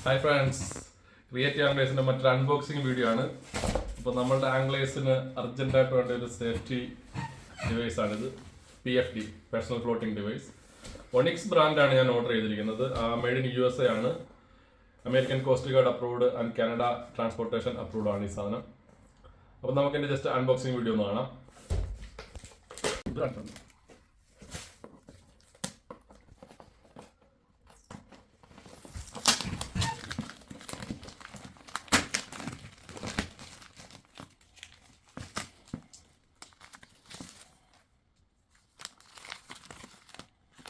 Hi friends, creative ആംഗ്ലേഴ്സിൻ്റെ മറ്റൊരു unboxing video ആണ്. അപ്പോൾ നമ്മളുടെ ആംഗ്ലേഴ്സിന് അർജൻറ്റായിട്ട് വേണ്ട ഒരു സേഫ്റ്റി ഡിവൈസ് ആണിത്. PFD, personal floating device. Onyx ബ്രാൻഡാണ് ഞാൻ ഓർഡർ ചെയ്തിരിക്കുന്നത്. മെയ്ഡ് ഇൻ USA ആണ്. American coast guard approved and Canada transportation approved ആണ് ഈ സാധനം. അപ്പോൾ നമുക്ക് എൻ്റെ ജസ്റ്റ് അൺബോക്സിങ് വീഡിയോ ഒന്ന് കാണാം.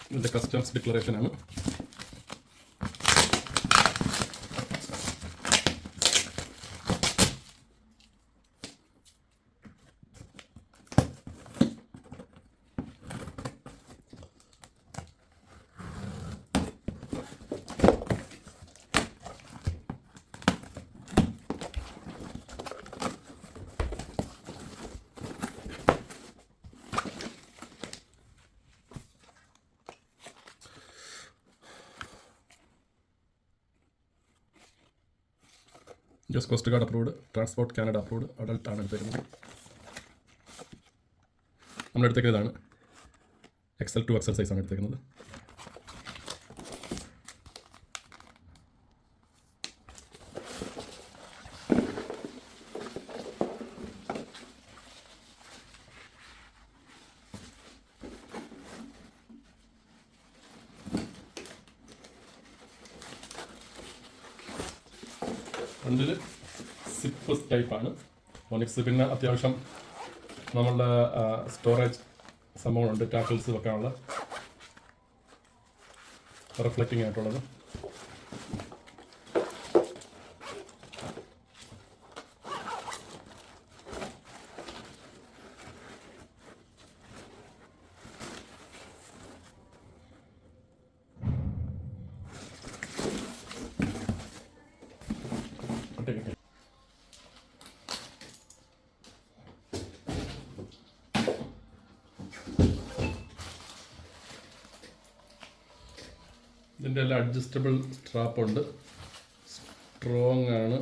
ഇതിൻ്റെ കസ്റ്റംസ് ഡിക്ലറേഷൻ ആണ്. US coast guard approved, transport Canada approved, adult ആണ് വരുന്നത്. നമ്മളെടുത്തേക്ക് ഇതാണ് XL 2 XL സൈസാണ് എടുത്തേക്കുന്നത്. ഫ്രണ്ടിൽ സിപ്പ് ടൈപ്പാണ് ഒണിക്സ്. പിന്നെ അത്യാവശ്യം നമ്മളുടെ സ്റ്റോറേജ് സംഭവങ്ങളുണ്ട്, ടാക്കിൾസ് വെക്കാനുള്ള റിഫ്ലക്റ്റിംഗ് ആയിട്ടുള്ളത്. ഇതിൻ്റെ എല്ലാം അഡ്ജസ്റ്റബിൾ സ്ട്രാപ്പ് ഉണ്ട്, സ്ട്രോങ് ആണ്.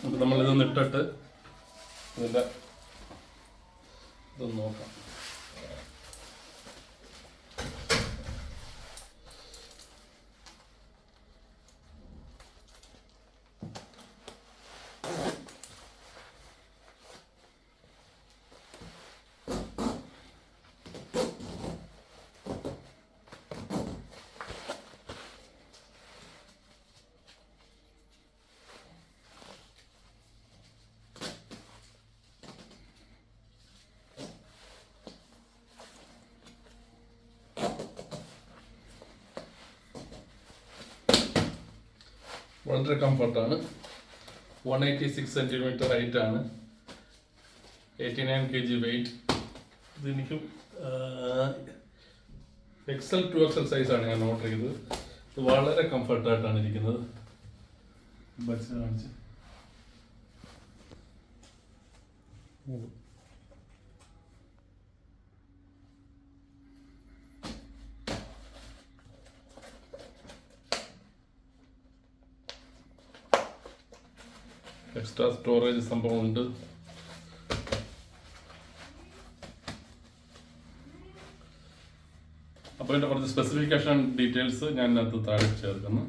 അപ്പോൾ നമ്മളിതൊന്ന് ഇട്ടിട്ട് ഇതിൻ്റെ ഇതൊന്ന് നോക്കാം. വളരെ കംഫർട്ടാണ്. 186 സെൻറ്റിമീറ്റർ ഹൈറ്റ് ആണ്, 89 kg വെയിറ്റ്. ഇതെനിക്കും XL 2 XL സൈസാണ് ഞാൻ ഓർഡർ ചെയ്തത്. ഇത് വളരെ കംഫർട്ടായിട്ടാണ് ഇരിക്കുന്നത്. ബഡ്സ് കാണിച്ച് എക്സ്ട്രാ സ്റ്റോറേജ് സംഭവമുണ്ട്. അപ്പോൾ ഇതിൻ്റെ കുറച്ച് സ്പെസിഫിക്കേഷൻ ഡീറ്റെയിൽസ് ഞാൻ അതിനകത്ത് താഴെ ചേർക്കുന്നു.